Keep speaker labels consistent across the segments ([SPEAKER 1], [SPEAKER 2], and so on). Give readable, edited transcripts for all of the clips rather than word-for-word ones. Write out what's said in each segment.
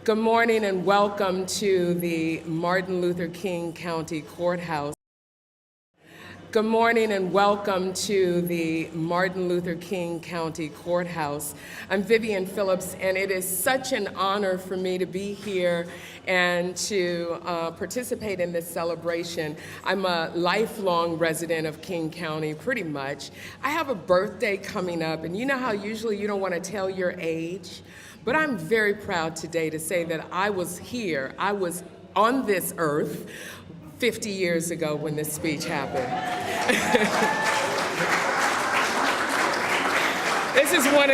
[SPEAKER 1] Good morning and welcome to the Martin Luther King County Courthouse. Good morning and welcome to the Martin Luther King County Courthouse. I'm Vivian Phillips, and it is such an honor for me to be here and to participate in this celebration. I'm a lifelong resident of King County, pretty much. I have a birthday coming up, and you know how usually you don't want to tell your age? But I'm very proud today to say that I was here, I was on this earth 50 years ago when this speech happened. This is one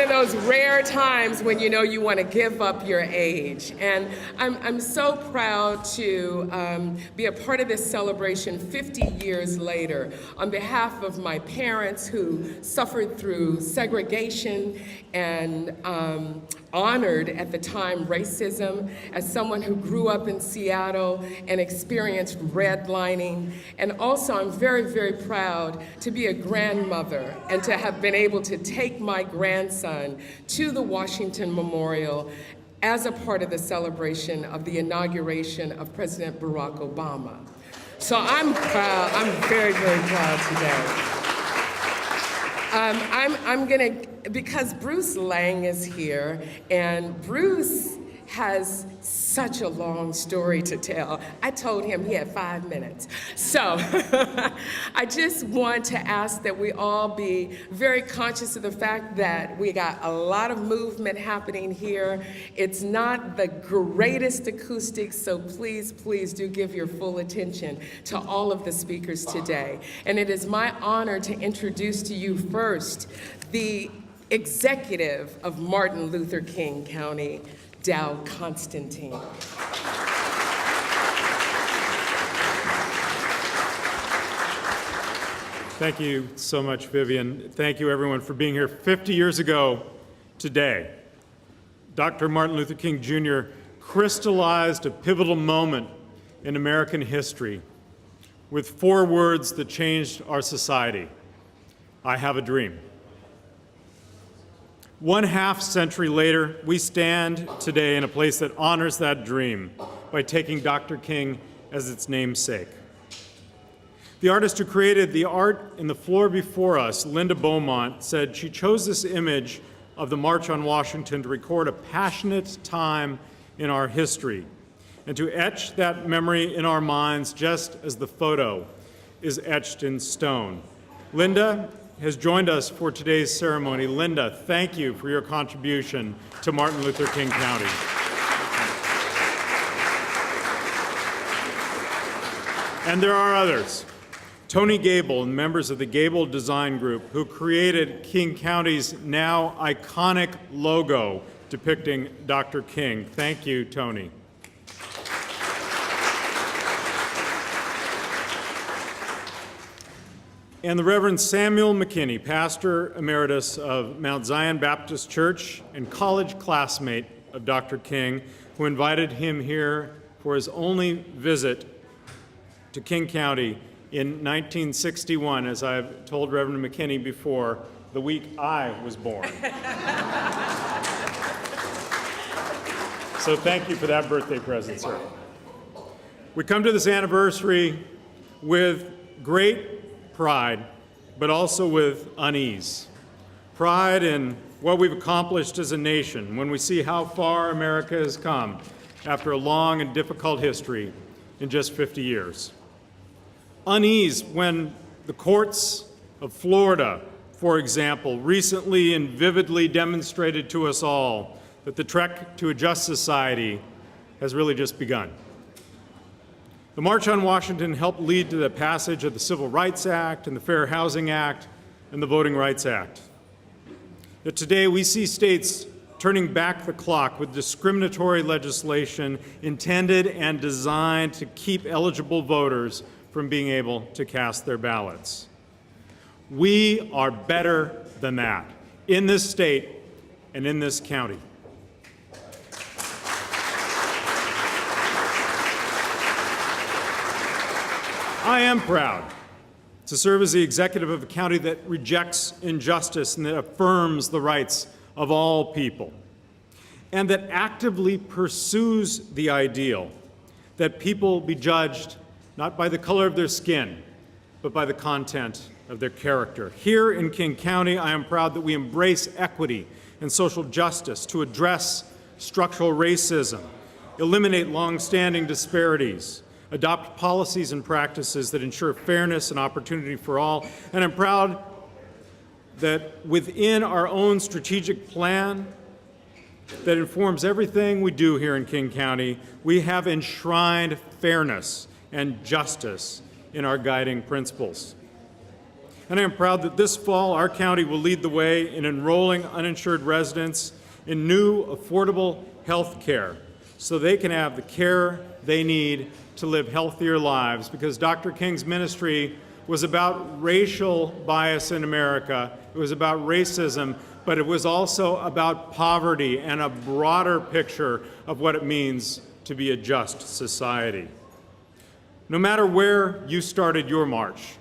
[SPEAKER 1] of those rare times when you know you want to give up your age. And I'm so proud to be a part of this celebration 50 years later on behalf of my parents who suffered through segregation and honored at the time racism, as someone who grew up in Seattle and experienced redlining. And also I'm very, very proud to be a grandmother and to have been able to take my grandson to the Washington Memorial as a part of the celebration of the inauguration of President Barack Obama. So I'm proud, I'm very, very proud today. Because Bruce Lang is here, and Bruce has such a long story to tell. I told him he had 5 minutes. So I just want to ask that we all be very conscious of the fact that we got a lot of movement happening here. It's not the greatest acoustics, so please, please do give your full attention to all of the speakers today. And it is my honor to introduce to you first the executive of Martin Luther King County, Dow Constantine.
[SPEAKER 2] Thank you so much, Vivian. Thank you, everyone, for being here. 50 years ago today, Dr. Martin Luther King Jr. crystallized a pivotal moment in American history with 4 words that changed our society. I have a dream. 1/2 century later, we stand today in a place that honors that dream by taking Dr. King as its namesake. The artist who created the art in the floor before us, Linda Beaumont, said she chose this image of the March on Washington to record a passionate time in our history and to etch that memory in our minds just as the photo is etched in stone. Linda has joined us for today's ceremony. Linda, thank you for your contribution to Martin Luther King County. And there are others. Tony Gable and members of the Gable Design Group who created King County's now iconic logo depicting Dr. King. Thank you, Tony. And the Reverend Samuel McKinney, pastor emeritus of Mount Zion Baptist Church and college classmate of Dr. King, who invited him here for his only visit to King County in 1961, as I've told Reverend McKinney before, the week I was born. So thank you for that birthday present, sir. We come to this anniversary with great pride, but also with unease. Pride in what we've accomplished as a nation when we see how far America has come after a long and difficult history in just 50 years. Unease when the courts of Florida, for example, recently and vividly demonstrated to us all that the trek to a just society has really just begun. The March on Washington helped lead to the passage of the Civil Rights Act and the Fair Housing Act and the Voting Rights Act. Yet today we see states turning back the clock with discriminatory legislation intended and designed to keep eligible voters from being able to cast their ballots. We are better than that in this state and in this county. I am proud to serve as the executive of a county that rejects injustice and that affirms the rights of all people. and that actively pursues the ideal that people be judged not by the color of their skin, but by the content of their character. Here in King County, I am proud that we embrace equity and social justice to address structural racism, eliminate long-standing disparities, adopt policies and practices that ensure fairness and opportunity for all. And I'm proud that within our own strategic plan that informs everything we do here in King County, we have enshrined fairness and justice in our guiding principles. And I am proud that this fall our county will lead the way in enrolling uninsured residents in new, affordable health care so they can have the care they need to live healthier lives, because Dr. King's ministry was about racial bias in America. It was about racism, but it was also about poverty and a broader picture of what it means to be a just society. No matter where you started your march,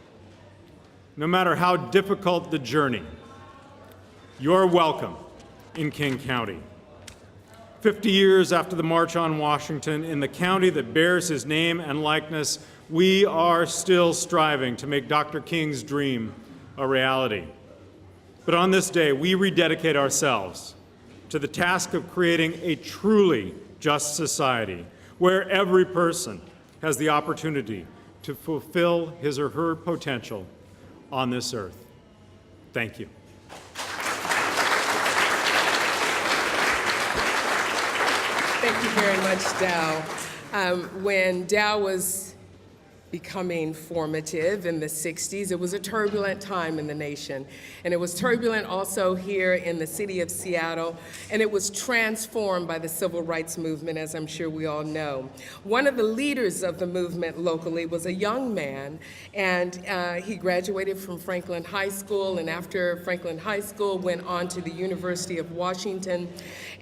[SPEAKER 2] no matter how difficult the journey, you're welcome in King County. 50 years after the March on Washington, in the county that bears his name and likeness, we are still striving to make Dr. King's dream a reality. But on this day, we rededicate ourselves to the task of creating a truly just society where every person has the opportunity to fulfill his or her potential on this earth. Thank you.
[SPEAKER 1] Thank you very much, Dow. When Dow was becoming formative in the 60s, it was a turbulent time in the nation. And it was turbulent also here in the city of Seattle, and it was transformed by the civil rights movement, as I'm sure we all know. One of the leaders of the movement locally was a young man, and he graduated from Franklin High School, and after Franklin High School went on to the University of Washington.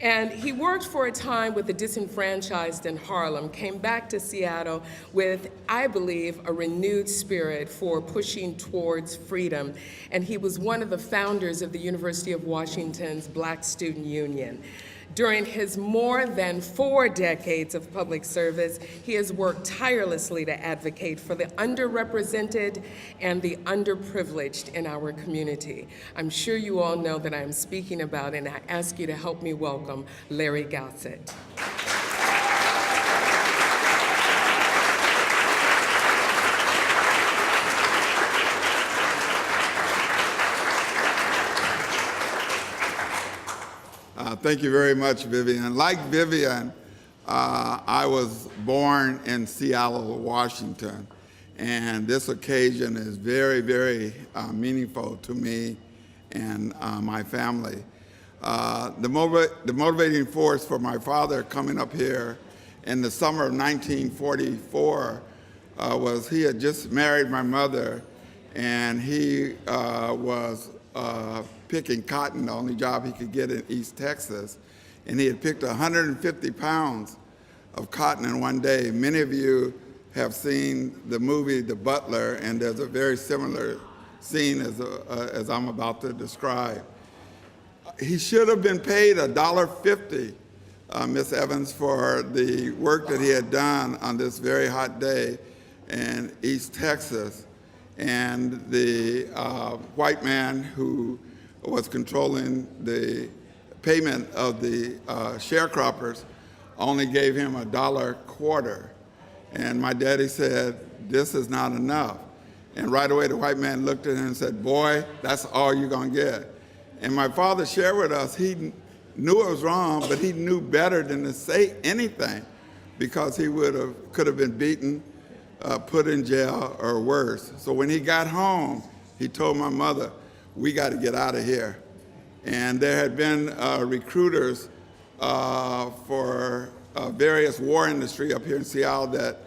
[SPEAKER 1] And he worked for a time with the disenfranchised in Harlem, came back to Seattle with, I believe, a renewed spirit for pushing towards freedom. And he was one of the founders of the University of Washington's Black Student Union. During his more than 4 decades of public service, he has worked tirelessly to advocate for the underrepresented and the underprivileged in our community. I'm sure you all know that I'm speaking about, and I ask you to help me welcome Larry Gossett.
[SPEAKER 3] Thank you very much, Vivian. Like Vivian, I was born in Seattle, Washington, and this occasion is very, very meaningful to me and my family. The motivating force for my father coming up here in the summer of 1944 was he had just married my mother, and he was picking cotton, the only job he could get in East Texas. And he had picked 150 pounds of cotton in one day. Many of you have seen the movie The Butler, and there's a very similar scene as I'm about to describe. He should have been paid $1.50, Ms. Evans, for the work that he had done on this very hot day in East Texas. And the white man who was controlling the payment of the sharecroppers only gave him $1.25. And my daddy said, "This is not enough." And right away the white man looked at him and said, "Boy, that's all you're gonna get." And my father shared with us, he knew it was wrong, but he knew better than to say anything, because he could have been beaten, put in jail, or worse. So when he got home, he told my mother, "We got to get out of here." And there had been recruiters for various war industry up here in Seattle that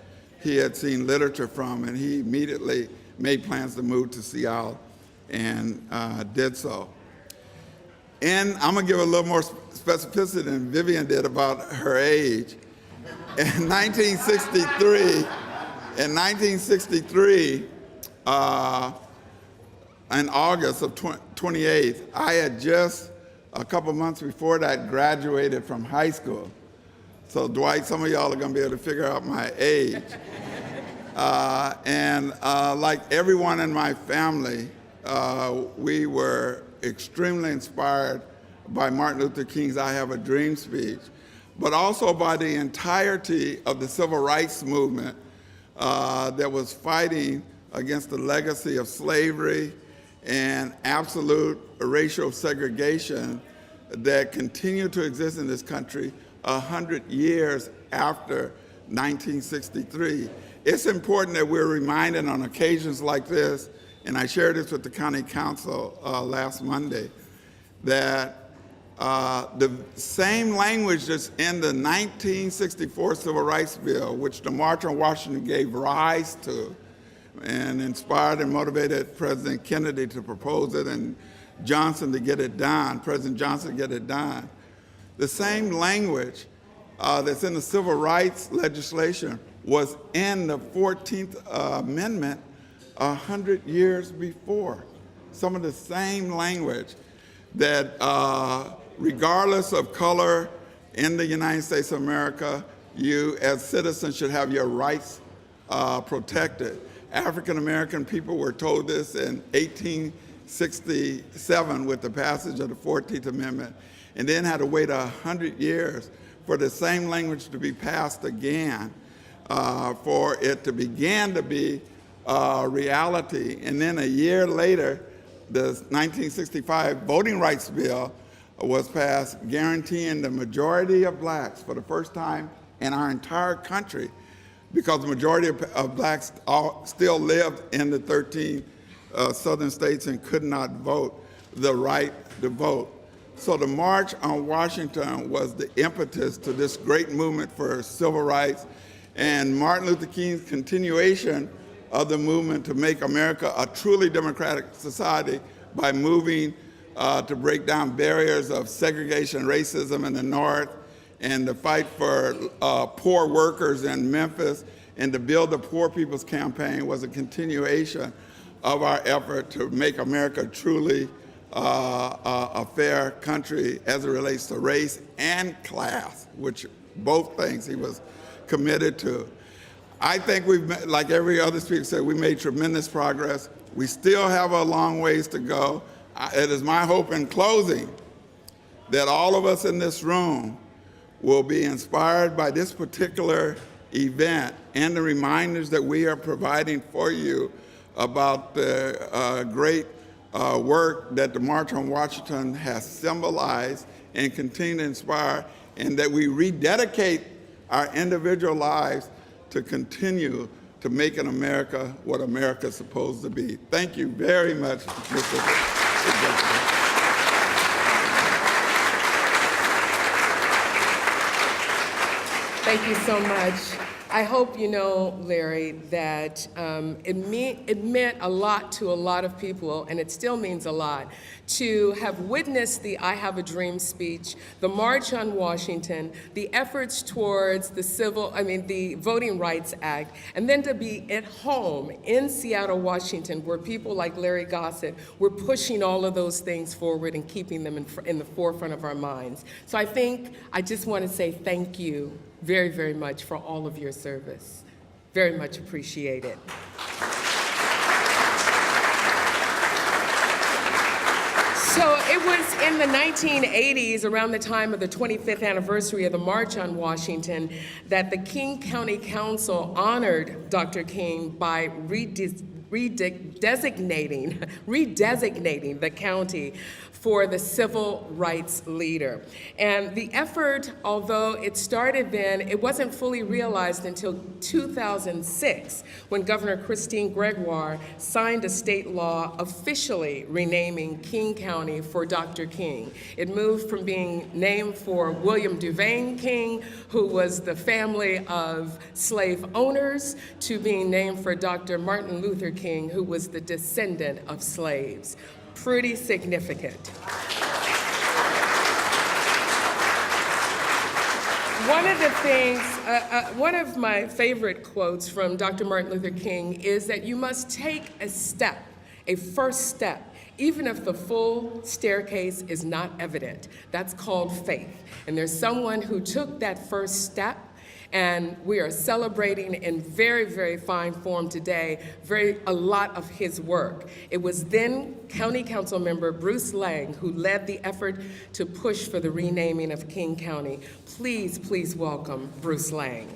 [SPEAKER 3] he had seen literature from, and he immediately made plans to move to Seattle and did so. And I'm gonna give a little more specificity than Vivian did about her age. In 1963, in August of 28th, I had just a couple months before that, graduated from high school. So Dwight, some of y'all are going to be able to figure out my age. Like everyone in my family, we were extremely inspired by Martin Luther King's I Have a Dream speech, but also by the entirety of the civil rights movement that was fighting against the legacy of slavery and absolute racial segregation that continued to exist in this country 100 years after 1963. It's important that we're reminded on occasions like this, and I shared this with the County Council last Monday, that the same language that's in the 1964 Civil Rights Bill, which the March on Washington gave rise to and inspired and motivated President Kennedy to propose it and Johnson to get it done, President Johnson to get it done. The same language that's in the civil rights legislation was in the 14th Amendment 100 years before. Some of the same language that regardless of color in the United States of America, you as citizens should have your rights protected. African American people were told this in 1867 with the passage of the 14th Amendment, and then had to wait 100 years for the same language to be passed again, for it to begin to be reality. And then a year later, the 1965 Voting Rights Bill was passed, guaranteeing the majority of blacks for the first time in our entire country, because the majority of blacks still lived in the 13 southern states and could not vote, the right to vote. So the March on Washington was the impetus to this great movement for civil rights, and Martin Luther King's continuation of the movement to make America a truly democratic society by moving to break down barriers of segregation and racism in the North, and to fight for poor workers in Memphis, and to build the Poor People's Campaign was a continuation of our effort to make America truly a fair country as it relates to race and class, which both things he was committed to. I think we've, like every other speaker said, we made tremendous progress. We still have a long ways to go. It is my hope in closing that all of us in this room will be inspired by this particular event and the reminders that we are providing for you about the great work that the March on Washington has symbolized and continue to inspire, and that we rededicate our individual lives to continue to make in America what America is supposed to be. Thank you very much, Mr. Executive.
[SPEAKER 1] Thank you so much. I hope you know, Larry, that it meant a lot to a lot of people, and it still means a lot, to have witnessed the I Have a Dream speech, the March on Washington, the efforts towards the Voting Rights Act, and then to be at home in Seattle, Washington, where people like Larry Gossett were pushing all of those things forward and keeping them in the forefront of our minds. So I just want to say thank you very, very much for all of your service. Very much appreciated. So it was in the 1980s, around the time of the 25th anniversary of the March on Washington, that the King County Council honored Dr. King by redesignating the county for the civil rights leader. And the effort, although it started then, it wasn't fully realized until 2006, when Governor Christine Gregoire signed a state law officially renaming King County for Dr. King. It moved from being named for William Duvain King, who was the family of slave owners, to being named for Dr. Martin Luther King, who was the descendant of slaves. Pretty significant. One of my favorite quotes from Dr. Martin Luther King is that you must take a first step even if the full staircase is not evident. That's called faith. And there's someone who took that first step, and we are celebrating in very, very fine form today a lot of his work. It was then County Council member Bruce Lang who led the effort to push for the renaming of King County. Please, please welcome Bruce Lang.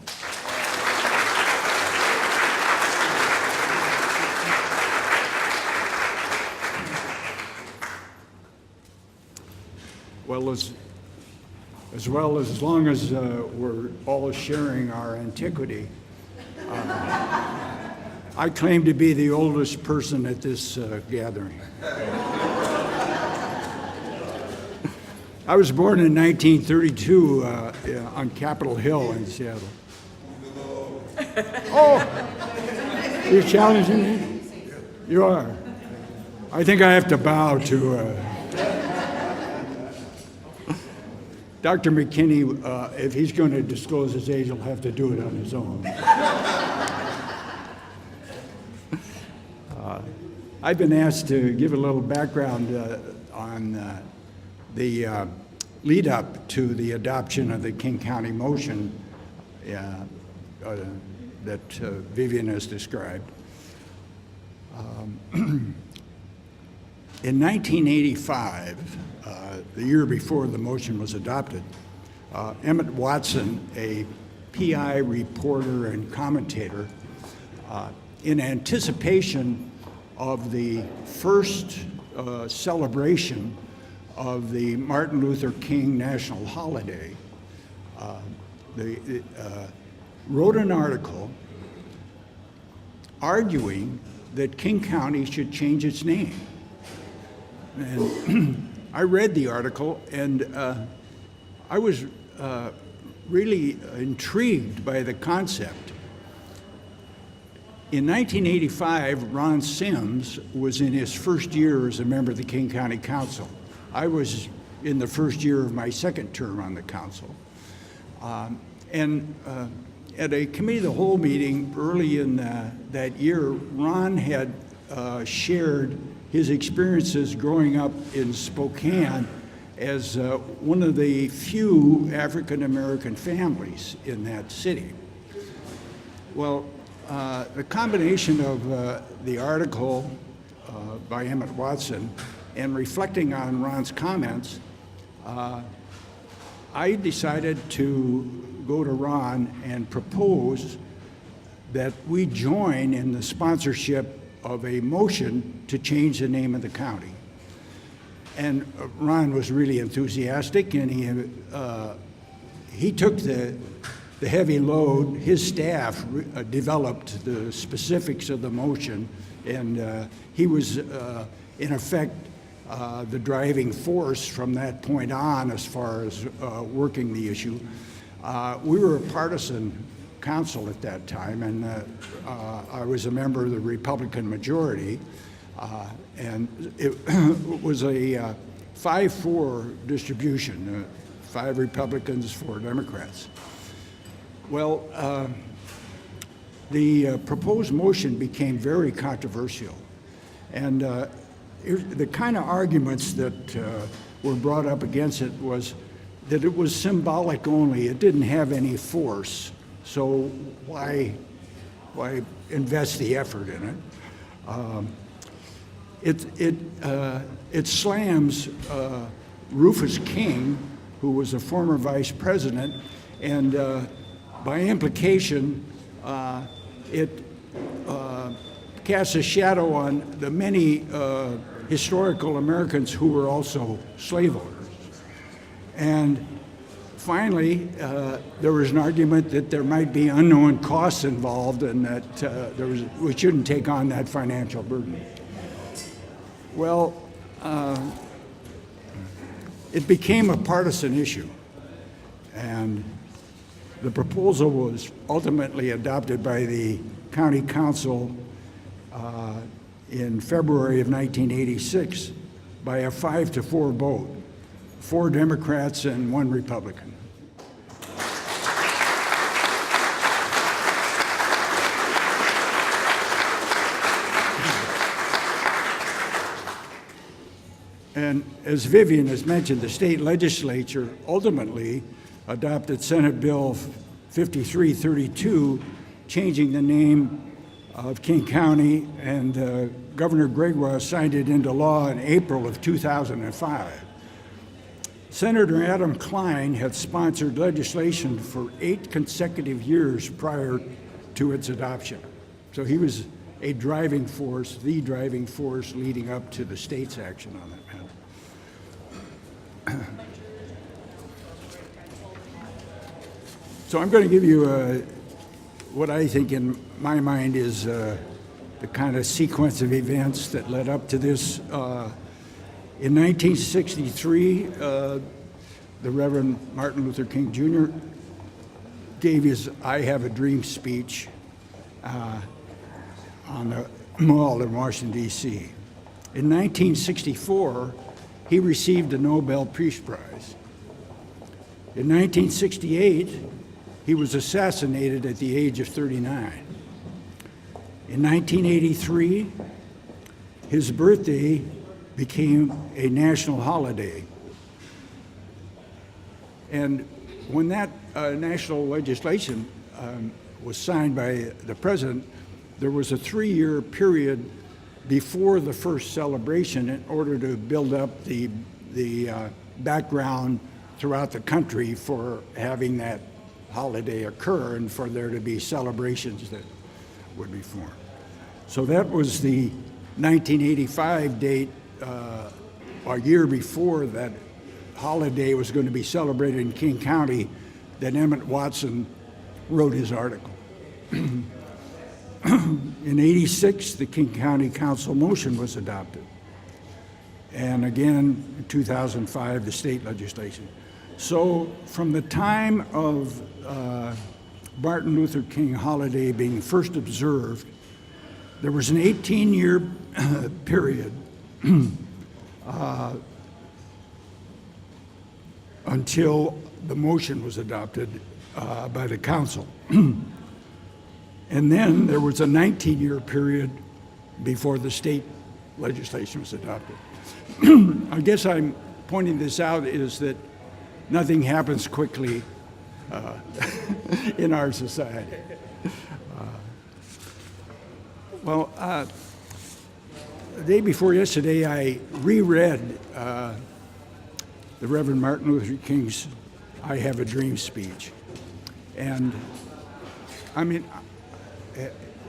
[SPEAKER 4] Well, as long as we're all sharing our antiquity, I claim to be the oldest person at this gathering. I was born in 1932 on Capitol Hill in Seattle. Oh, you're challenging me? You are. I think I have to bow to Dr. McKinney. If he's going to disclose his age, he'll have to do it on his own. I've been asked to give a little background on the lead up to the adoption of the King County motion that Vivian has described. In 1985, the year before the motion was adopted, Emmett Watson, a PI reporter and commentator, in anticipation of the first celebration of the Martin Luther King national holiday, wrote an article arguing that King County should change its name. And I read the article, and I was really intrigued by the concept. In 1985, Ron Sims was in his first year as a member of the King County Council. I was in the first year of my second term on the council. And at a committee of the whole meeting early in that year, Ron had shared his experiences growing up in Spokane as one of the few African American families in that city. Well, the combination of the article by Emmett Watson and reflecting on Ron's comments, I decided to go to Ron and propose that we join in the sponsorship of a motion to change the name of the county. And Ron was really enthusiastic, and he took the heavy load. His staff developed the specifics of the motion, and he was, in effect, the driving force from that point on as far as working the issue. We were a partisan council at that time, and I was a member of the Republican majority, and it was a 5-4 distribution, 5 Republicans, 4 Democrats. Well, the proposed motion became very controversial, and the kind of arguments that were brought up against it was that it was symbolic only. It didn't have any force, so why invest the effort in it? It slams Rufus King, who was a former vice president, and by implication, it casts a shadow on the many historical Americans who were also slave owners. And finally, there was an argument that there might be unknown costs involved and that we shouldn't take on that financial burden. Well, it became a partisan issue, and the proposal was ultimately adopted by the county council in February of 1986 by a 5-4 vote, 4 Democrats and 1 Republican. And as Vivian has mentioned, the state legislature ultimately adopted Senate Bill 5332, changing the name of King County, and Governor Gregoire signed it into law in April of 2005. Senator Adam Klein had sponsored legislation for 8 consecutive years prior to its adoption. So he was a driving force, the driving force leading up to the state's action on that matter. So I'm going to give you what I think in my mind is the kind of sequence of events that led up to this. In 1963, the Reverend Martin Luther King Jr. gave his I Have a Dream speech on the Mall in Washington, D.C. In 1964, he received the Nobel Peace Prize. In 1968, he was assassinated at the age of 39. In 1983, his birthday became a national holiday. And when that national legislation was signed by the president, there was a 3-year period before the first celebration in order to build up the background throughout the country for having that holiday occur and for there to be celebrations that would be formed. So that was the 1985 date, a year before that holiday was going to be celebrated in King County, that Emmett Watson wrote his article. In '86, the King County Council motion was adopted. And again, in 2005, the state legislation. So from the time of Martin Luther King holiday being first observed, there was an 18-year period until the motion was adopted by the council. And then there was a 19-year period before the state legislation was adopted. I guess I'm pointing this out is that nothing happens quickly in our society. The day before yesterday, I reread the Reverend Martin Luther King's I Have a Dream speech. And I mean,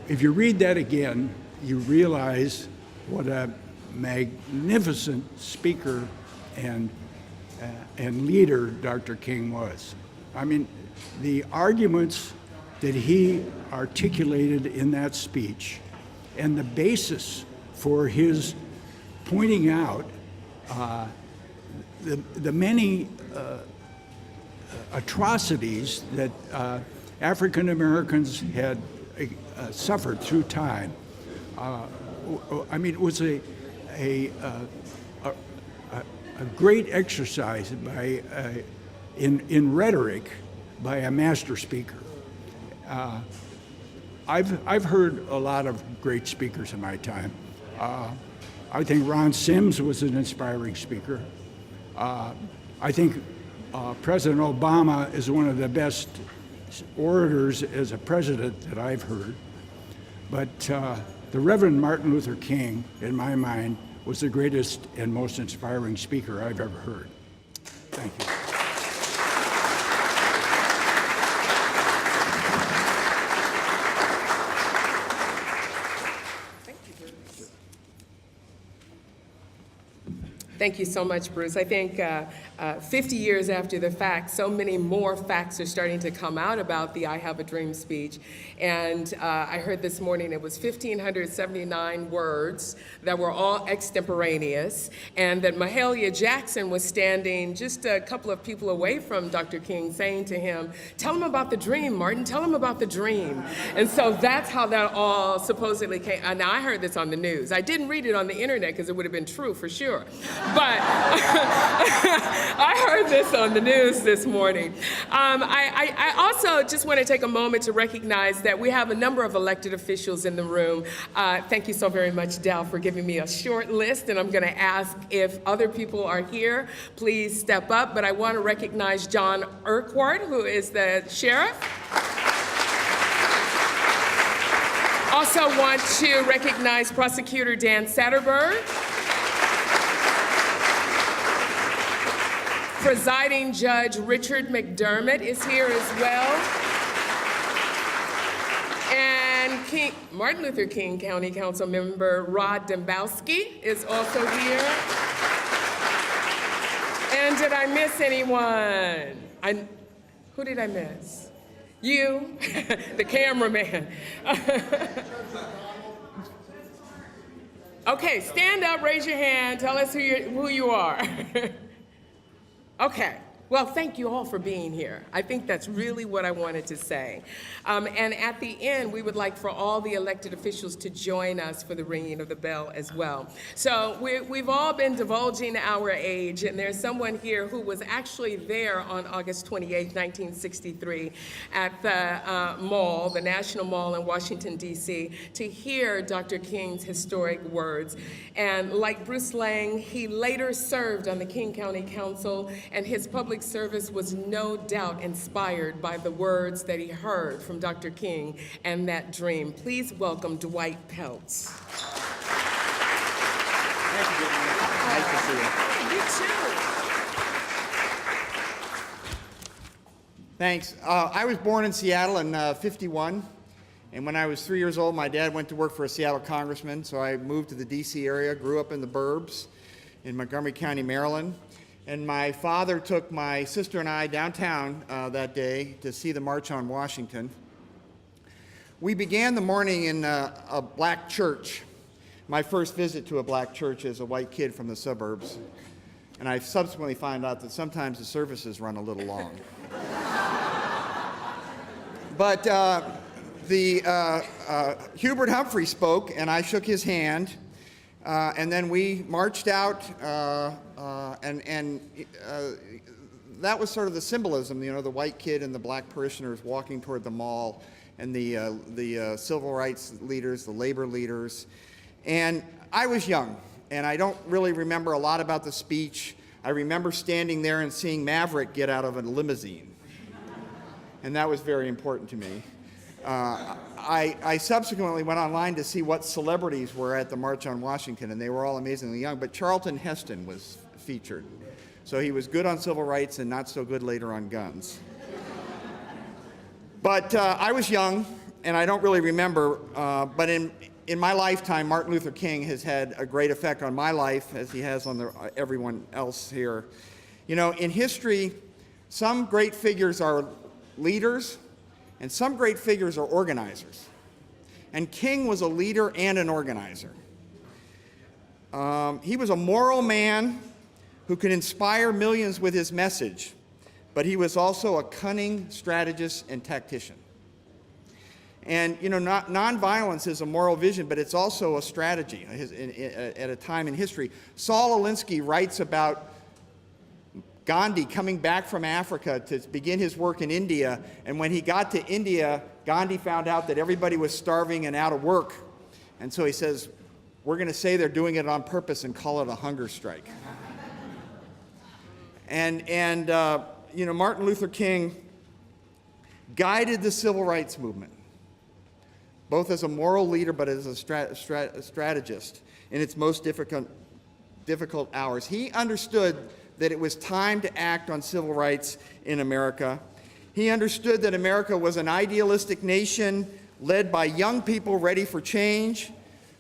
[SPEAKER 4] if you read that again, you realize what a magnificent speaker and leader Dr. King was. I mean, the arguments that he articulated in that speech and the basis for his pointing out the many atrocities that African Americans had suffered through time. I mean, it was a great exercise by in rhetoric by a master speaker. I've heard a lot of great speakers in my time. I think Ron Sims was an inspiring speaker. I think President Obama is one of the best orators as a president that I've heard. But the Reverend Martin Luther King, in my mind, was the greatest and most inspiring speaker I've ever heard. Thank you.
[SPEAKER 1] Thank you so much, Bruce. I think 50 years after the fact, so many more facts are starting to come out about the I Have a Dream speech. And I heard this morning it was 1,579 words that were all extemporaneous, and that Mahalia Jackson was standing just a couple of people away from Dr. King saying to him, "Tell him about the dream, Martin, tell him about the dream." And so that's how that all supposedly came. Now, I heard this on the news. I didn't read it on the internet because it would have been true for sure. But I heard this on the news this morning. I also just want to take a moment to recognize that we have a number of elected officials in the room. Thank you so very much, Dal, for giving me a short list, and I'm going to ask if other people are here, please step up. But I want to recognize John Urquhart, who is the sheriff. Also want to recognize Prosecutor Dan Satterberg. Presiding Judge Richard McDermott is here as well. And Martin Luther King County Council member Rod Dembowski is also here. And did I miss anyone? Who did I miss? You, the cameraman. Okay, stand up, raise your hand, tell us who you are. Okay, well, thank you all for being here. I think that's really what I wanted to say. And at the end, we would like for all the elected officials to join us for the ringing of the bell as well. So we've all been divulging our age, and there's someone here who was actually there on August 28, 1963 at the mall, the National Mall in Washington, D.C., to hear Dr. King's historic words. And like Bruce Lang, he later served on the King County Council, and his public service was no doubt inspired by the words that he heard from Dr. King and that dream. Please welcome Dwight Peltz.
[SPEAKER 5] Thank you, Vivian. Nice to see you.
[SPEAKER 1] You too.
[SPEAKER 5] Thanks. I was born in Seattle in '51, and when I was 3 years old, my dad went to work for a Seattle congressman, so I moved to the D.C. area, grew up in the burbs in Montgomery County, Maryland. And my father took my sister and I downtown that day to see the March on Washington. We began the morning in a black church, my first visit to a black church as a white kid from the suburbs. And I subsequently found out that sometimes the services run a little long. But Hubert Humphrey spoke, and I shook his hand. And then we marched out, and that was sort of the symbolism, you know, the white kid and the black parishioners walking toward the mall, and the civil rights leaders, the labor leaders. And I was young, and I don't really remember a lot about the speech. I remember standing there and seeing Maverick get out of a limousine, and that was very important to me. I subsequently went online to see what celebrities were at the March on Washington, and they were all amazingly young, but Charlton Heston was featured. So he was good on civil rights and not so good later on guns. But I was young, and I don't really remember, but in my lifetime, Martin Luther King has had a great effect on my life, as he has on everyone else here. You know, in history, some great figures are leaders, and some great figures are organizers. And King was a leader and an organizer. He was a moral man who could inspire millions with his message, but he was also a cunning strategist and tactician. And you know, nonviolence is a moral vision, but it's also a strategy at a time in history. Saul Alinsky writes about Gandhi coming back from Africa to begin his work in India, and when he got to India, Gandhi found out that everybody was starving and out of work. And so he says, we're going to say they're doing it on purpose and call it a hunger strike. And you know, Martin Luther King guided the civil rights movement, both as a moral leader but as a strategist in its most difficult hours. He understood that it was time to act on civil rights in America. He understood that America was an idealistic nation led by young people ready for change.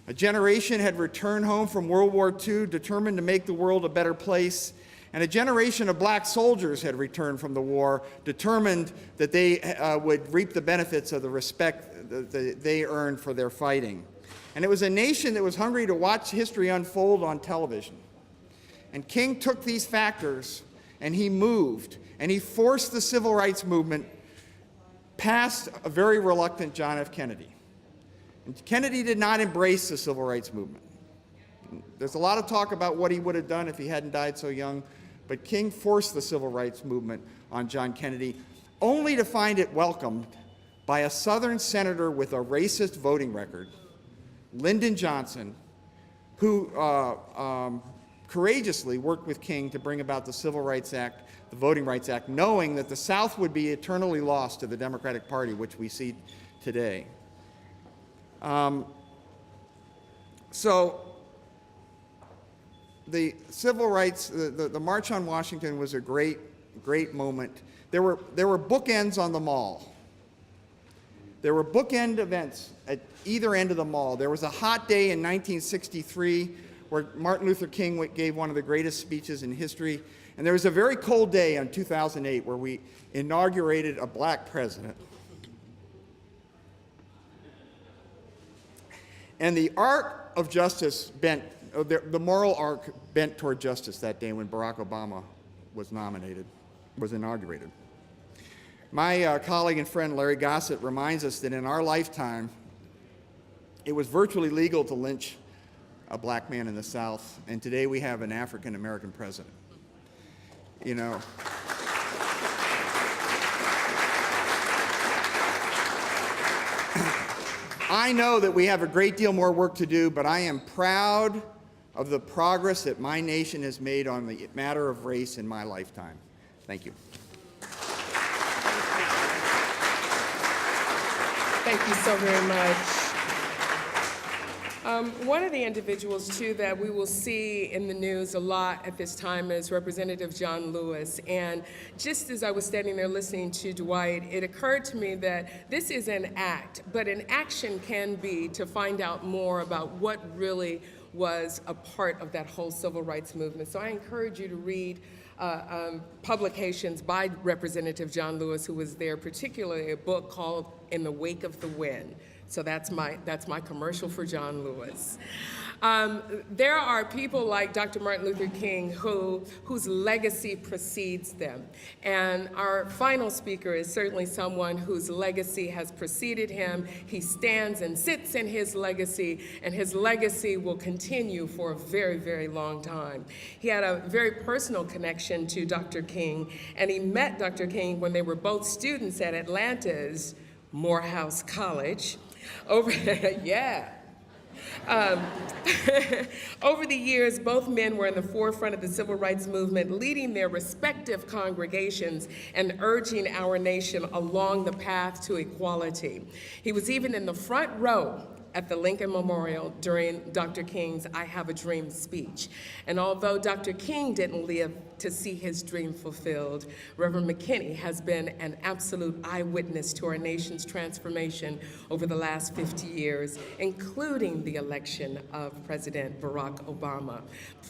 [SPEAKER 5] A generation had returned home from World War II determined to make the world a better place. And a generation of black soldiers had returned from the war, determined that they would reap the benefits of the respect that they earned for their fighting. And it was a nation that was hungry to watch history unfold on television. And King took these factors and he moved, and he forced the civil rights movement past a very reluctant John F. Kennedy. And Kennedy did not embrace the civil rights movement. There's a lot of talk about what he would have done if he hadn't died so young, but King forced the civil rights movement on John Kennedy, only to find it welcomed by a Southern senator with a racist voting record, Lyndon Johnson, who courageously worked with King to bring about the Civil Rights Act, the Voting Rights Act, knowing that the South would be eternally lost to the Democratic Party, which we see today. So the civil rights, the March on Washington was a great moment. There were bookends on the mall. There were bookend events at either end of the mall. There was a hot day in 1963 where Martin Luther King gave one of the greatest speeches in history. And there was a very cold day in 2008 where we inaugurated a black president. And the arc of justice bent, the moral arc bent toward justice that day when Barack Obama was inaugurated. My colleague and friend Larry Gossett reminds us that in our lifetime, it was virtually legal to lynch a black man in the South, and today we have an African-American president. You know. I know that we have a great deal more work to do, but I am proud of the progress that my nation has made on the matter of race in my lifetime. Thank you.
[SPEAKER 1] Thank you so very much. One of the individuals, too, that we will see in the news a lot at this time is Representative John Lewis. And just as I was standing there listening to Dwight, it occurred to me that this is an act, but an action can be to find out more about what really was a part of that whole civil rights movement. So I encourage you to read publications by Representative John Lewis, who was there, particularly a book called In the Wake of the Wind. So that's my commercial for John Lewis. There are people like Dr. Martin Luther King whose legacy precedes them. And our final speaker is certainly someone whose legacy has preceded him. He stands and sits in his legacy, and his legacy will continue for a very, very long time. He had a very personal connection to Dr. King, and he met Dr. King when they were both students at Atlanta's Morehouse College. Over the years, both men were in the forefront of the civil rights movement, leading their respective congregations and urging our nation along the path to equality. He was even in the front row at the Lincoln Memorial during Dr. King's I Have a Dream speech. And although Dr. King didn't live to see his dream fulfilled, Reverend McKinney has been an absolute eyewitness to our nation's transformation over the last 50 years, including the election of President Barack Obama.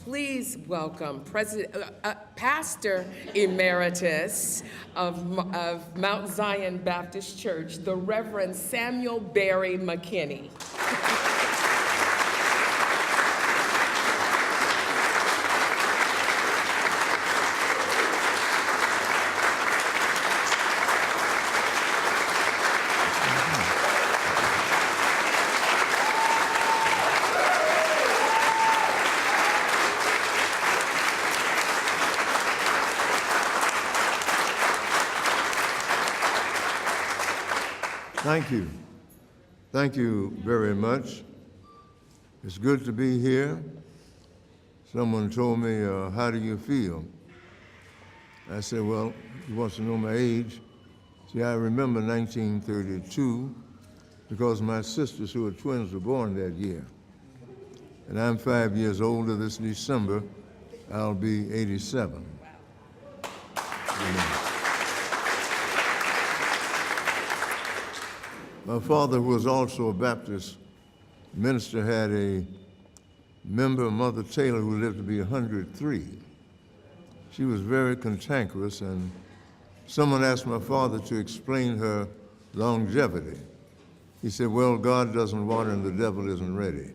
[SPEAKER 1] Please welcome Pastor Emeritus of Mount Zion Baptist Church, the Reverend Samuel Barry McKinney.
[SPEAKER 6] Thank you. Thank you very much. It's good to be here. Someone told me, how do you feel? I said, well, he wants to know my age. See, I remember 1932 because my sisters, who were twins, were born that year. And I'm 5 years older this December. I'll be 87. Wow. My father, who was also a Baptist minister, had a member, Mother Taylor, who lived to be 103. She was very cantankerous, and someone asked my father to explain her longevity. He said, well, God doesn't want her and the devil isn't ready.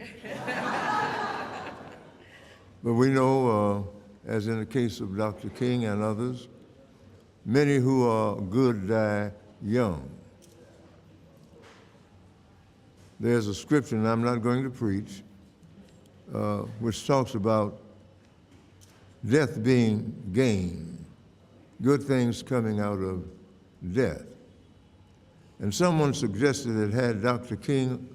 [SPEAKER 6] But we know, as in the case of Dr. King and others, many who are good die young. There's a scripture, and I'm not going to preach, which talks about death being gain, good things coming out of death. And someone suggested that had Dr. King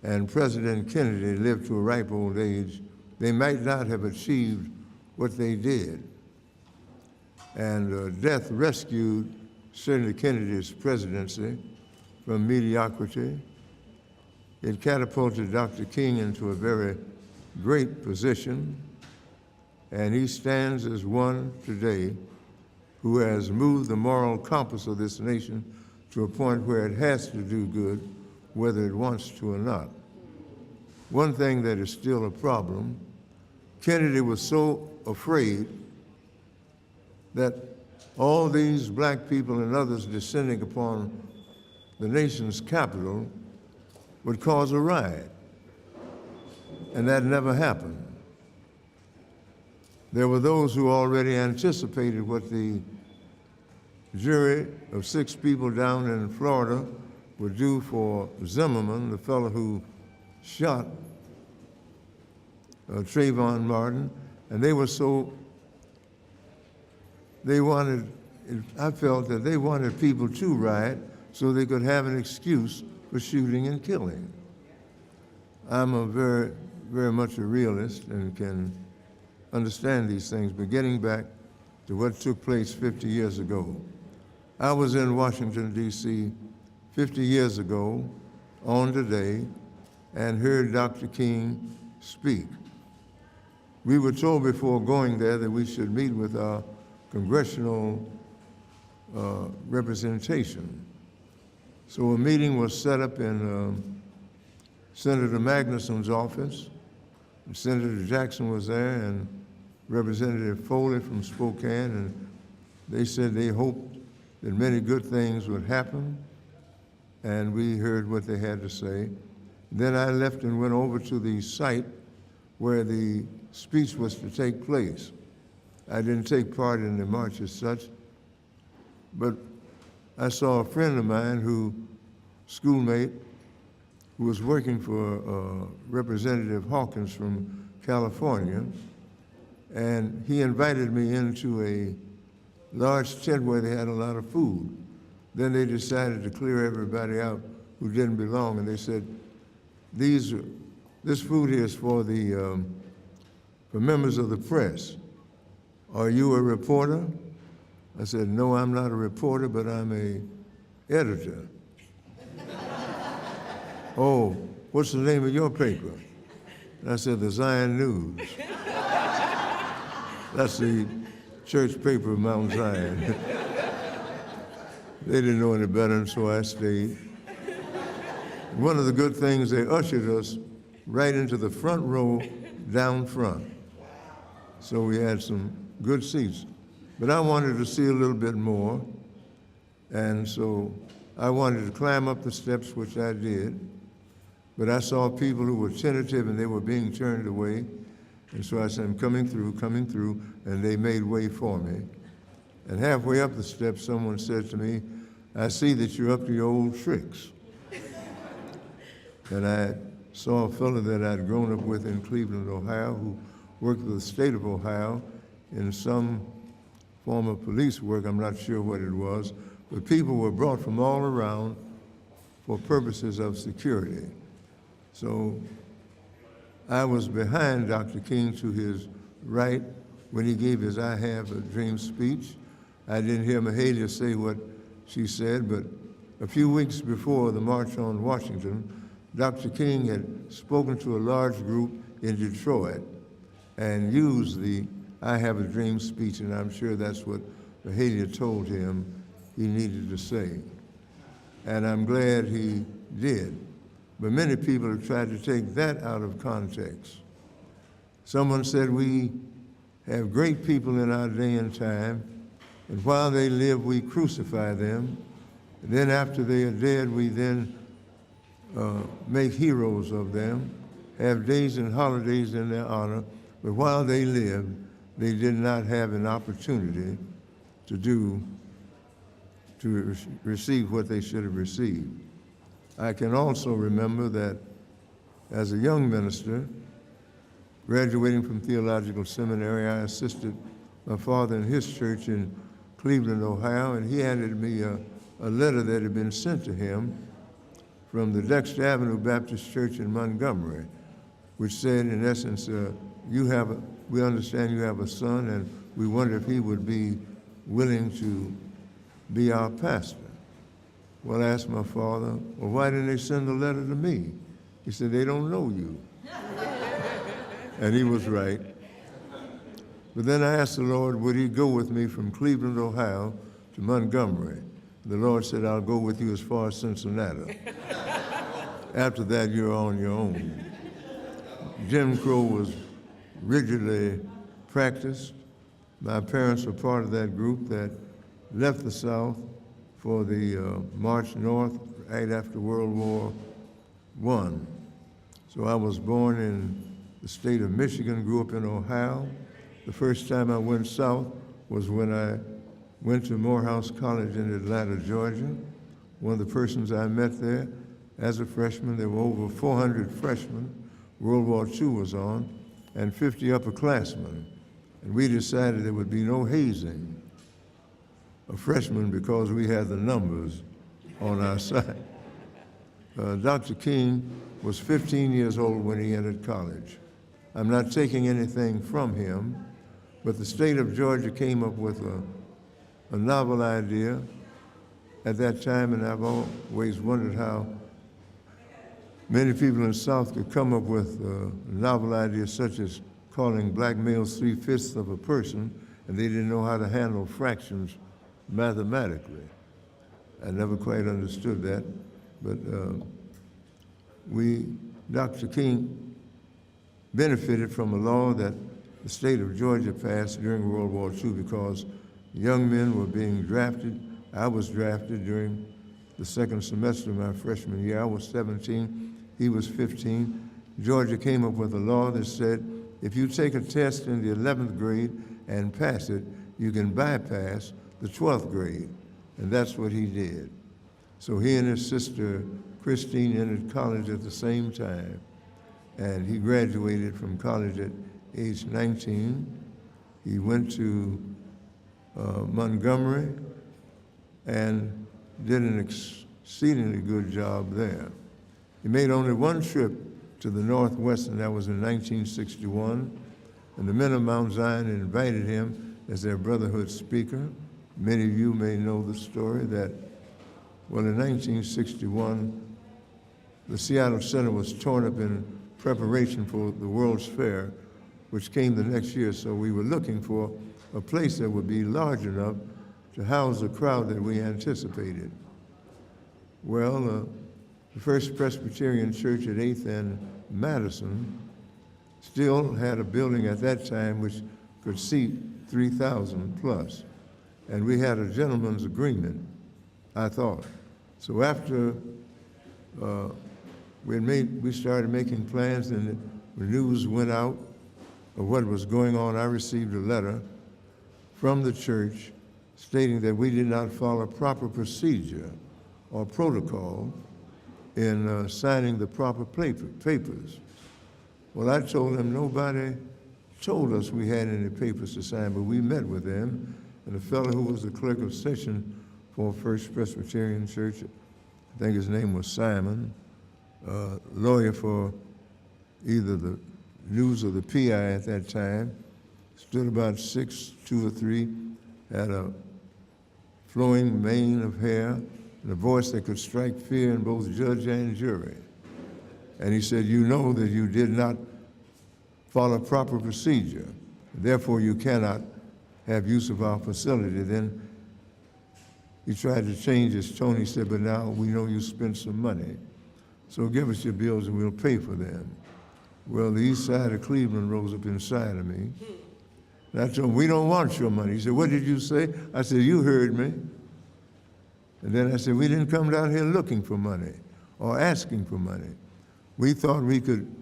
[SPEAKER 6] and President Kennedy lived to a ripe old age, they might not have achieved what they did. And death rescued certainly Kennedy's presidency from mediocrity. It catapulted Dr. King into a very great position, and he stands as one today who has moved the moral compass of this nation to a point where it has to do good, whether it wants to or not. One thing that is still a problem, Kennedy was so afraid that all these black people and others descending upon the nation's capital would cause a riot, and that never happened. There were those who already anticipated what the jury of 6 people down in Florida would do for Zimmerman, the fellow who shot Trayvon Martin, and they were so, I felt that they wanted people to riot so they could have an excuse for shooting and killing. I'm very, very much a realist and can understand these things, but getting back to what took place 50 years ago. I was in Washington, D.C. 50 years ago on today and heard Dr. King speak. We were told before going there that we should meet with our congressional representation. So a meeting was set up in Senator Magnuson's office. Senator Jackson was there and Representative Foley from Spokane, and they said they hoped that many good things would happen, and we heard what they had to say. Then I left and went over to the site where the speech was to take place. I didn't take part in the march as such, but I saw a friend of mine schoolmate, who was working for Representative Hawkins from California, and he invited me into a large tent where they had a lot of food. Then they decided to clear everybody out who didn't belong, and they said, this food here is for members of the press. Are you a reporter? I said, no, I'm not a reporter, but I'm an editor. Oh, what's the name of your paper? And I said, the Zion News. That's the church paper of Mount Zion. They didn't know any better, and so I stayed. One of the good things, they ushered us right into the front row down front. So we had some good seats. But I wanted to see a little bit more, and so I wanted to climb up the steps, which I did. But I saw people who were tentative and they were being turned away. And so I said, I'm coming through, and they made way for me. And halfway up the steps, someone said to me, I see that you're up to your old tricks. And I saw a fellow that I'd grown up with in Cleveland, Ohio, who worked with the state of Ohio in some form of police work, I'm not sure what it was, but people were brought from all around for purposes of security. So I was behind Dr. King to his right when he gave his I Have a Dream speech. I didn't hear Mahalia say what she said, but a few weeks before the March on Washington, Dr. King had spoken to a large group in Detroit and used the I Have a Dream speech, and I'm sure that's what Mahalia told him he needed to say. And I'm glad he did. But many people have tried to take that out of context. Someone said we have great people in our day and time, and while they live, we crucify them. And then after they are dead, we then make heroes of them, have days and holidays in their honor, but while they lived, they did not have an opportunity to receive what they should have received. I can also remember that as a young minister, graduating from theological seminary, I assisted my father in his church in Cleveland, Ohio, and he handed me a letter that had been sent to him from the Dexter Avenue Baptist Church in Montgomery, which said, in essence, we understand you have a son, and we wonder if he would be willing to be our pastor. Well, I asked my father, well, why didn't they send a letter to me? He said, they don't know you. And he was right. But then I asked the Lord, would he go with me from Cleveland, Ohio to Montgomery? The Lord said, I'll go with you as far as Cincinnati. After that, you're on your own. Jim Crow was rigidly practiced. My parents were part of that group that left the South for the march north right after World War I. So I was born in the state of Michigan, grew up in Ohio. The first time I went south was when I went to Morehouse College in Atlanta, Georgia. One of the persons I met there as a freshman, there were over 400 freshmen. World War II was on, and 50 upperclassmen. And we decided there would be no hazing of freshmen because we had the numbers on our side. Dr. King was 15 years old when he entered college. I'm not taking anything from him, but the state of Georgia came up with a novel idea at that time, and I've always wondered how many people in the South could come up with novel ideas such as calling black males 3/5 of a person, and they didn't know how to handle fractions mathematically. I never quite understood that, but Dr. King benefited from a law that the state of Georgia passed during World War II because young men were being drafted. I was drafted during the second semester of my freshman year. I was 17, he was 15. Georgia came up with a law that said, if you take a test in the 11th grade and pass it, you can bypass the 12th grade. And that's what he did. So he and his sister, Christine, entered college at the same time. And he graduated from college at age 19. He went to Montgomery and did an exceedingly good job there. He made only one trip to the Northwest, and that was in 1961. And the men of Mount Zion invited him as their brotherhood speaker. Many of you may know the story that, well, in 1961, the Seattle Center was torn up in preparation for the World's Fair, which came the next year. So we were looking for a place that would be large enough to house the crowd that we anticipated. Well, the First Presbyterian Church at 8th and Madison still had a building at that time which could seat 3,000 plus. And we had a gentleman's agreement, I thought. So after we started making plans and the news went out of what was going on, I received a letter from the church stating that we did not follow proper procedure or protocol in signing the proper papers. Well, I told them nobody told us we had any papers to sign, but we met with them, and the fellow who was the clerk of session for First Presbyterian Church, I think his name was Simon, lawyer for either the News or the PI at that time, stood about 6'2" or 3", had a flowing mane of hair, and a voice that could strike fear in both judge and jury. And he said, you know that you did not follow proper procedure. Therefore, you cannot have use of our facility. Then he tried to change his tone. He said, but now we know you spent some money. So give us your bills and we'll pay for them. Well, the east side of Cleveland rose up inside of me. And I told him, we don't want your money. He said, what did you say? I said, you heard me. And then I said, we didn't come down here looking for money or asking for money. We thought we could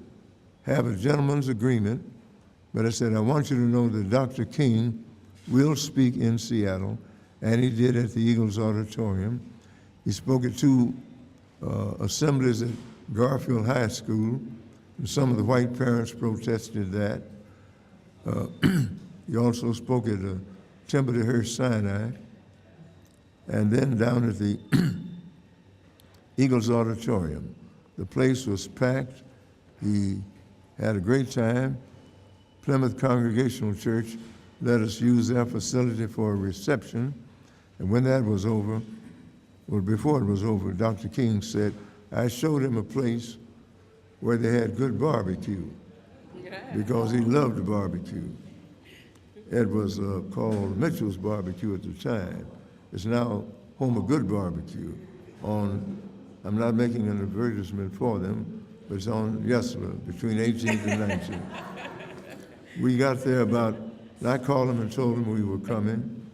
[SPEAKER 6] have a gentleman's agreement, but I said, I want you to know that Dr. King will speak in Seattle, and he did at the Eagles Auditorium. He spoke at 2 assemblies at Garfield High School, And some of the white parents protested that. He also spoke at Timothy Sinai, and then down at the Eagles Auditorium. The place was packed. He had a great time. Plymouth Congregational Church let us use their facility for a reception. And when that was over, well, before it was over, Dr. King said, I showed him a place where they had good barbecue because he loved the barbecue. It was called Mitchell's Barbecue at the time. It's now Home of Good Barbecue on, I'm not making an advertisement for them, but it's on Yesler between 18th and 19th. We got there about, I called them and told them we were coming,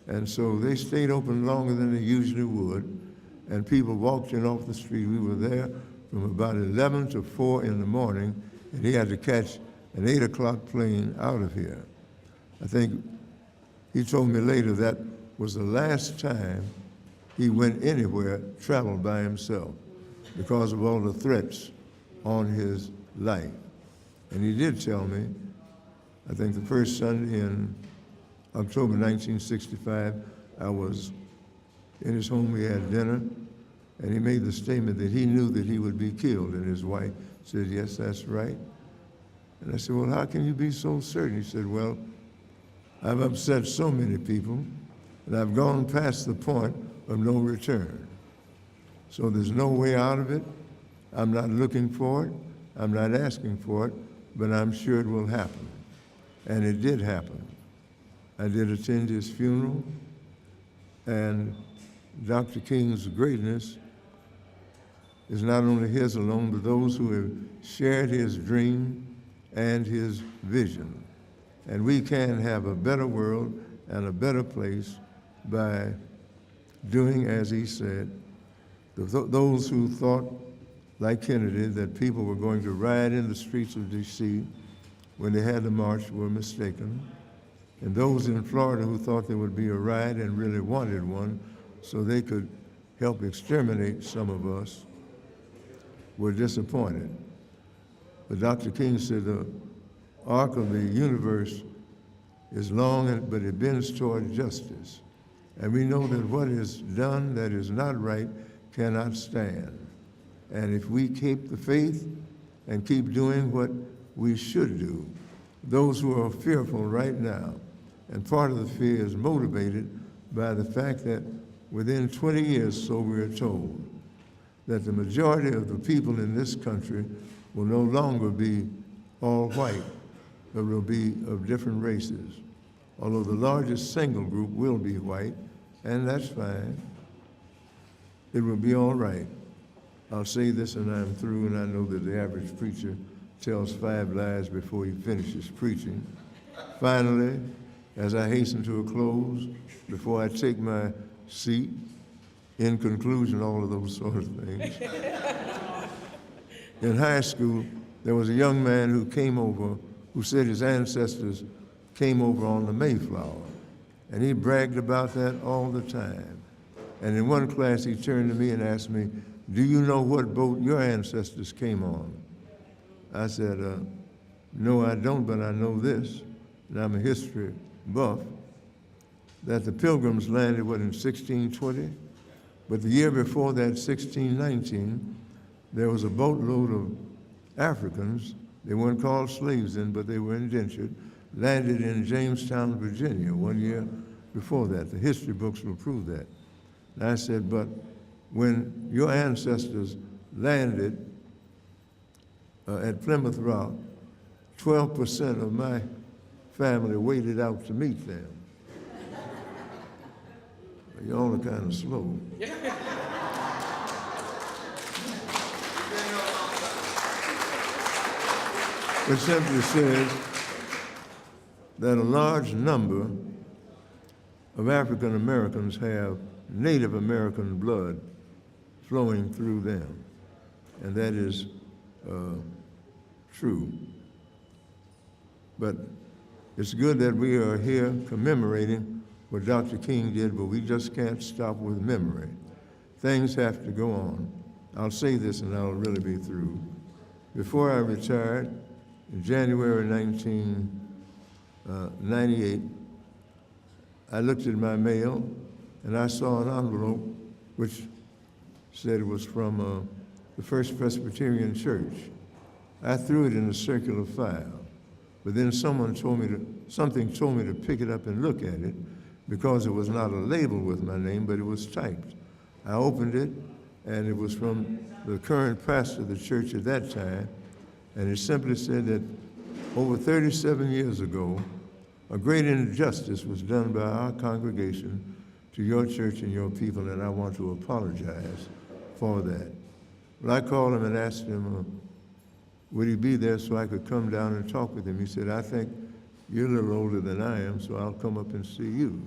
[SPEAKER 6] and so they stayed open longer than they usually would, and people walked in off the street. We were there from about 11 to 4 in the morning, and he had to catch an 8 o'clock plane out of here. I think he told me later that was the last time he went anywhere, traveled by himself, because of all the threats on his life. And he did tell me, I think the first Sunday in October 1965, I was in his home, we had dinner, and he made the statement that he knew that he would be killed, and his wife said, yes, that's right. And I said, well, how can you be so certain? He said, well, I've upset so many people, and I've gone past the point of no return. So there's no way out of it. I'm not looking for it. I'm not asking for it, but I'm sure it will happen. And it did happen. I did attend his funeral, and Dr. King's greatness is not only his alone, but those who have shared his dream and his vision. And we can have a better world and a better place by doing as he said. Those who thought, like Kennedy, that people were going to riot in the streets of D.C. when they had the march were mistaken. And those in Florida who thought there would be a riot and really wanted one so they could help exterminate some of us were disappointed. But Dr. King said the arc of the universe is long, but it bends toward justice. And we know that what is done that is not right cannot stand. And if we keep the faith and keep doing what we should do, those who are fearful right now, and part of the fear is motivated by the fact that within 20 years, so we are told, that the majority of the people in this country will no longer be all white, but will be of different races. Although the largest single group will be white, and that's fine. It will be all right. I'll say this and I'm through, and I know that the average preacher tells 5 lies before he finishes preaching. Finally, as I hasten to a close, before I take my seat, in conclusion, all of those sort of things. In high school, there was a young man who came over, who said his ancestors came over on the Mayflower. And he bragged about that all the time. And in one class, he turned to me and asked me, do you know what boat your ancestors came on? I said, no, I don't, but I know this, and I'm a history buff, that the Pilgrims landed, in 1620? But the year before that, 1619, there was a boatload of Africans, they weren't called slaves then, but they were indentured, landed in Jamestown, Virginia, 1 year before that. The history books will prove that. And I said, but when your ancestors landed at Plymouth Rock, 12% of my family waited out to meet them. Y'all are kind of slow. It simply says that a large number of African Americans have Native American blood flowing through them, and that is true. But it's good that we are here commemorating what Dr. King did, but we just can't stop with memory. Things have to go on. I'll say this and I'll really be through. Before I retired, in January 1998, I looked at my mail and I saw an envelope which said it was from the First Presbyterian Church. I threw it in a circular file, but then something told me to pick it up and look at it because it was not a label with my name, but it was typed. I opened it, and it was from the current pastor of the church at that time, and it simply said that over 37 years ago, a great injustice was done by our congregation to your church and your people, and I want to apologize for that. Well, I called him and asked him, would he be there so I could come down and talk with him? He said, I think you're a little older than I am, so I'll come up and see you.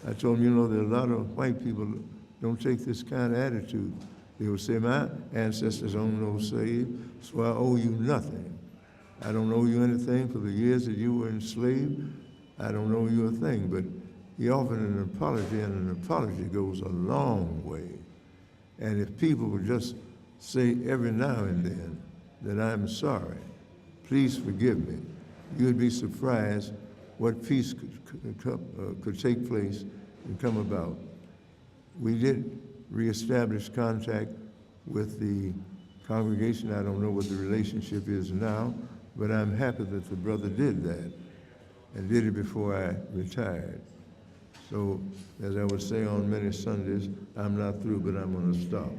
[SPEAKER 6] I told him, you know, there are a lot of white people that don't take this kind of attitude. They will say, my ancestors owned no slave, so I owe you nothing. I don't owe you anything for the years that you were enslaved. I don't owe you a thing. But he offered an apology, and an apology goes a long way. And if people would just say every now and then that I'm sorry, please forgive me, you'd be surprised what peace could take place and come about. We did reestablish contact with the congregation. I don't know what the relationship is now, but I'm happy that the brother did that and did it before I retired. So, as I would say on many Sundays, I'm not through, but I'm going to stop.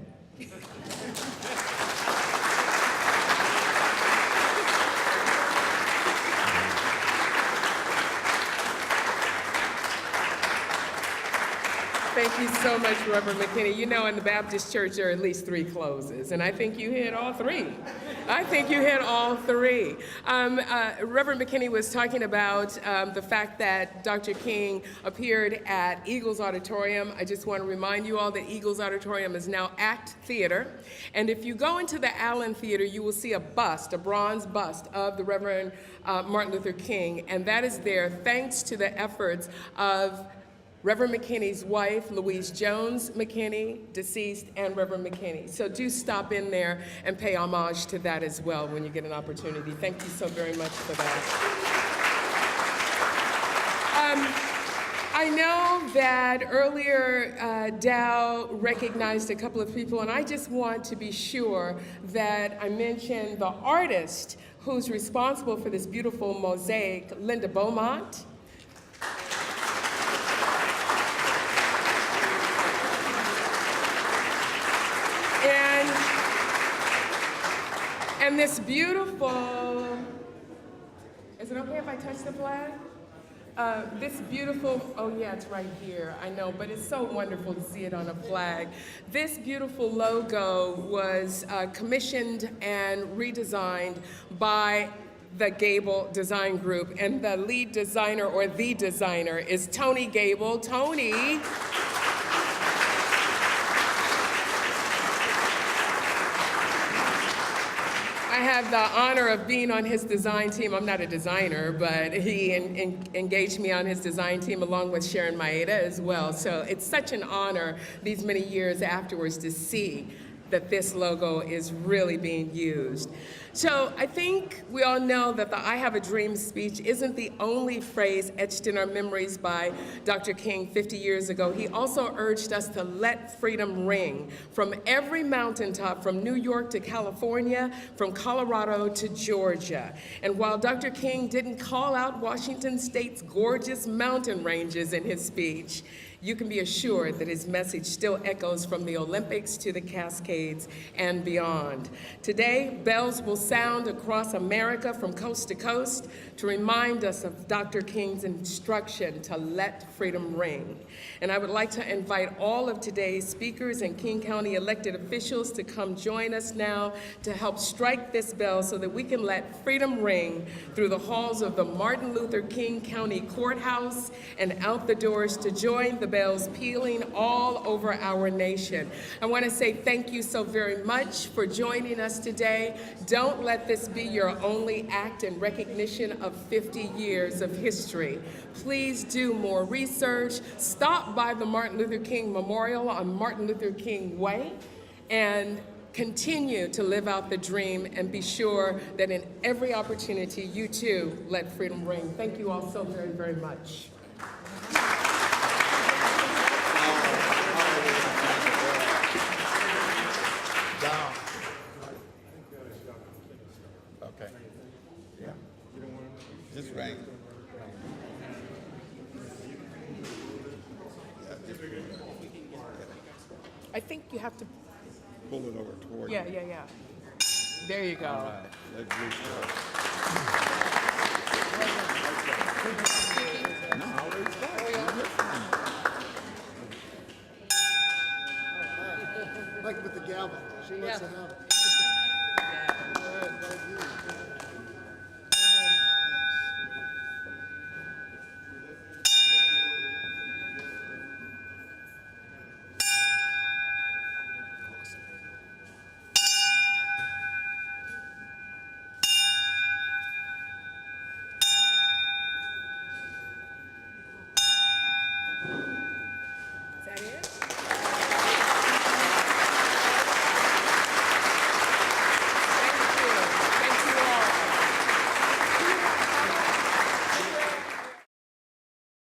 [SPEAKER 1] Thank you so much, Reverend McKinney. You know, in the Baptist church, there are at least 3 closes, and I think you hit all 3. I think you hit all 3. Reverend McKinney was talking about the fact that Dr. King appeared at Eagles Auditorium. I just want to remind you all that Eagles Auditorium is now ACT Theater, and if you go into the Allen Theater, you will see a bust, a bronze bust of the Reverend Martin Luther King, and that is there thanks to the efforts of Reverend McKinney's wife, Louise Jones McKinney, deceased, and Reverend McKinney. So do stop in there and pay homage to that as well when you get an opportunity. Thank you so very much for that. I know that earlier Dow recognized a couple of people, and I just want to be sure that I mention the artist who's responsible for this beautiful mosaic, Linda Beaumont. And this beautiful, is it okay if I touch the flag? This beautiful, oh yeah, it's right here, I know, but it's so wonderful to see it on a flag. This beautiful logo was commissioned and redesigned by the Gable Design Group, and the lead designer, or the designer, is Tony Gable. Tony. I have the honor of being on his design team. I'm not a designer, but he engaged me on his design team along with Sharon Maeda as well. So it's such an honor these many years afterwards to see that this logo is really being used. So I think we all know that the I Have a Dream speech isn't the only phrase etched in our memories by Dr. King 50 years ago. He also urged us to let freedom ring from every mountaintop, from New York to California, from Colorado to Georgia. And while Dr. King didn't call out Washington State's gorgeous mountain ranges in his speech, you can be assured that his message still echoes from the Olympics to the Cascades and beyond. Today, bells will sound across America from coast to coast to remind us of Dr. King's instruction to let freedom ring. And I would like to invite all of today's speakers and King County elected officials to come join us now to help strike this bell so that we can let freedom ring through the halls of the Martin Luther King County Courthouse and out the doors to join the bells pealing all over our nation. I want to say thank you so very much for joining us today. Don't let this be your only act in recognition of 50 years of history. Please do more research. Stop by the Martin Luther King Memorial on Martin Luther King Way and continue to live out the dream and be sure that in every opportunity, you too let freedom ring. Thank you all so very, very much.
[SPEAKER 3] Okay. Yeah. Just ring.
[SPEAKER 1] I think you have to,
[SPEAKER 3] Pull it over toward
[SPEAKER 1] yeah. There you go.
[SPEAKER 3] All right. Let's restart. No, I'll restart. You're fine.
[SPEAKER 7] Like with the gavel. She lets it out.